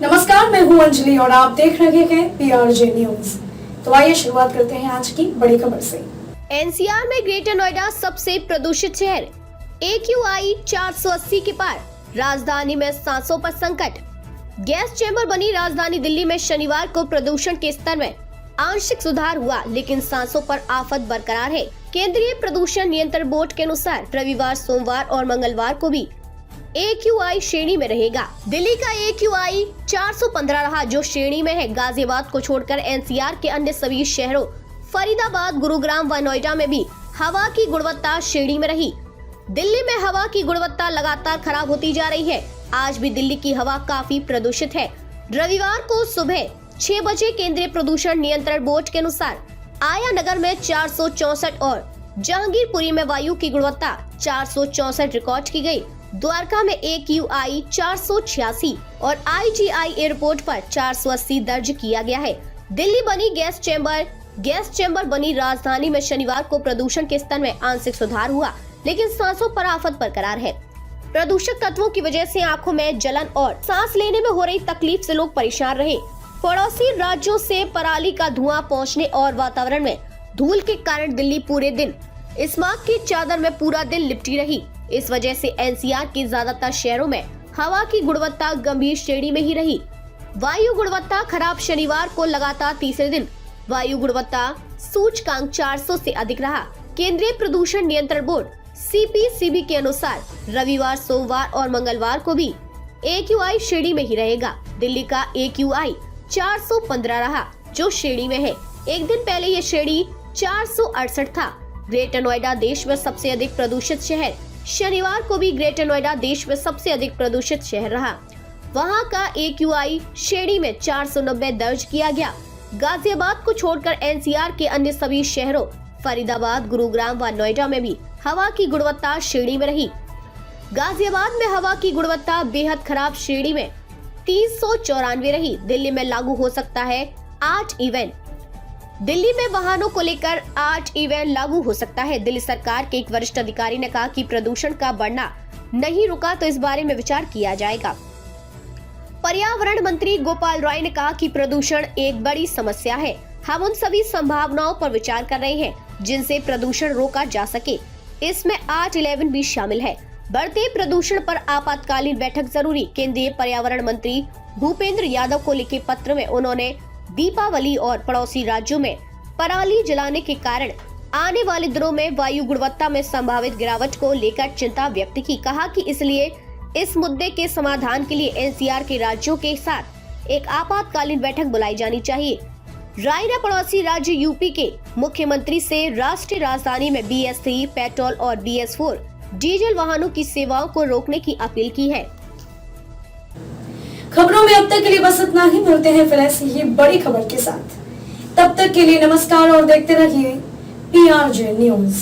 नमस्कार, मैं हूं अंजलि और आप देख रहे हैं PRJ न्यूज। तो आइए शुरुआत करते हैं आज की बड़ी खबर से। एनसीआर में ग्रेटर नोएडा सबसे प्रदूषित शहर, AQI 480 के पार, राजधानी में सांसों पर संकट। गैस चैम्बर बनी राजधानी दिल्ली में शनिवार को प्रदूषण के स्तर में आंशिक सुधार हुआ, लेकिन सांसों पर आफत बरकरार है। केंद्रीय प्रदूषण नियंत्रण बोर्ड के अनुसार रविवार, सोमवार और मंगलवार को भी AQI श्रेणी में रहेगा। दिल्ली का AQI 415 रहा, जो श्रेणी में है। गाजियाबाद को छोड़कर NCR के अन्य सभी शहरों फरीदाबाद, गुरुग्राम व नोएडा में भी हवा की गुणवत्ता श्रेणी में रही। दिल्ली में हवा की गुणवत्ता लगातार खराब होती जा रही है। आज भी दिल्ली की हवा काफी प्रदूषित है। रविवार को सुबह 6 बजे केंद्रीय प्रदूषण नियंत्रण बोर्ड के अनुसार आया नगर में 464 और जहांगीरपुरी में वायु की गुणवत्ता 464 रिकॉर्ड की गई। द्वारका में AQI 486 और IGI एयरपोर्ट पर 480 दर्ज किया गया है। दिल्ली बनी गैस चैम्बर बनी राजधानी में शनिवार को प्रदूषण के स्तर में आंशिक सुधार हुआ, लेकिन सांसों पर आफत बरकरार है। प्रदूषक तत्वों की वजह से आंखों में जलन और सांस लेने में हो रही तकलीफ से लोग परेशान रहे। पड़ोसी राज्यों से पराली का धुआं पहुंचने और वातावरण में धूल के कारण दिल्ली पूरे दिन स्मॉग की चादर में पूरा दिन लिपटी रही। इस वजह से NCR के ज्यादातर शहरों में हवा की गुणवत्ता गंभीर श्रेणी में ही रही। वायु गुणवत्ता खराब, शनिवार को लगातार तीसरे दिन वायु गुणवत्ता सूचकांक 400 से अधिक रहा। केंद्रीय प्रदूषण नियंत्रण बोर्ड CPCB के अनुसार रविवार, सोमवार और मंगलवार को भी AQI श्रेणी में ही रहेगा। दिल्ली का AQI 415 रहा, जो श्रेणी में है। एक दिन पहले ये श्रेणी 468 था। ग्रेटर नोएडा देश में सबसे अधिक प्रदूषित शहर। शनिवार को भी ग्रेटर नोएडा देश में सबसे अधिक प्रदूषित शहर रहा। वहां का AQI श्रेणी में 490 दर्ज किया गया। गाजियाबाद को छोड़कर NCR के अन्य सभी शहरों फरीदाबाद, गुरुग्राम व नोएडा में भी हवा की गुणवत्ता श्रेणी में रही। गाजियाबाद में हवा की गुणवत्ता बेहद खराब श्रेणी में 394 रही। दिल्ली में लागू हो सकता है 8 इवेंट। दिल्ली में वाहनों को लेकर 8 इवेंट लागू हो सकता है। दिल्ली सरकार के एक वरिष्ठ अधिकारी ने कहा कि प्रदूषण का बढ़ना नहीं रुका तो इस बारे में विचार किया जाएगा। पर्यावरण मंत्री गोपाल राय ने कहा कि प्रदूषण एक बड़ी समस्या है। हम उन सभी संभावनाओं पर विचार कर रहे हैं जिनसे प्रदूषण रोका जा सके। इसमें 8-11 भी शामिल है। बढ़ते प्रदूषण पर आपातकालीन बैठक जरूरी। केंद्रीय पर्यावरण मंत्री भूपेंद्र यादव को लिखे पत्र में उन्होंने दीपावली और पड़ोसी राज्यों में पराली जलाने के कारण आने वाले दिनों में वायु गुणवत्ता में संभावित गिरावट को लेकर चिंता व्यक्त की। कहा कि इसलिए इस मुद्दे के समाधान के लिए NCR के राज्यों के साथ एक आपातकालीन बैठक बुलाई जानी चाहिए। राय ने पड़ोसी राज्य UP के मुख्यमंत्री से राष्ट्रीय राजधानी में BS3 पेट्रोल और BS4 डीजल वाहनों की सेवाओं को रोकने की अपील की है। खबरों में अब तक के लिए बस इतना ही। मिलते हैं फिर ऐसी ही बड़ी खबर के साथ। तब तक के लिए नमस्कार और देखते रहिए PRJ न्यूज।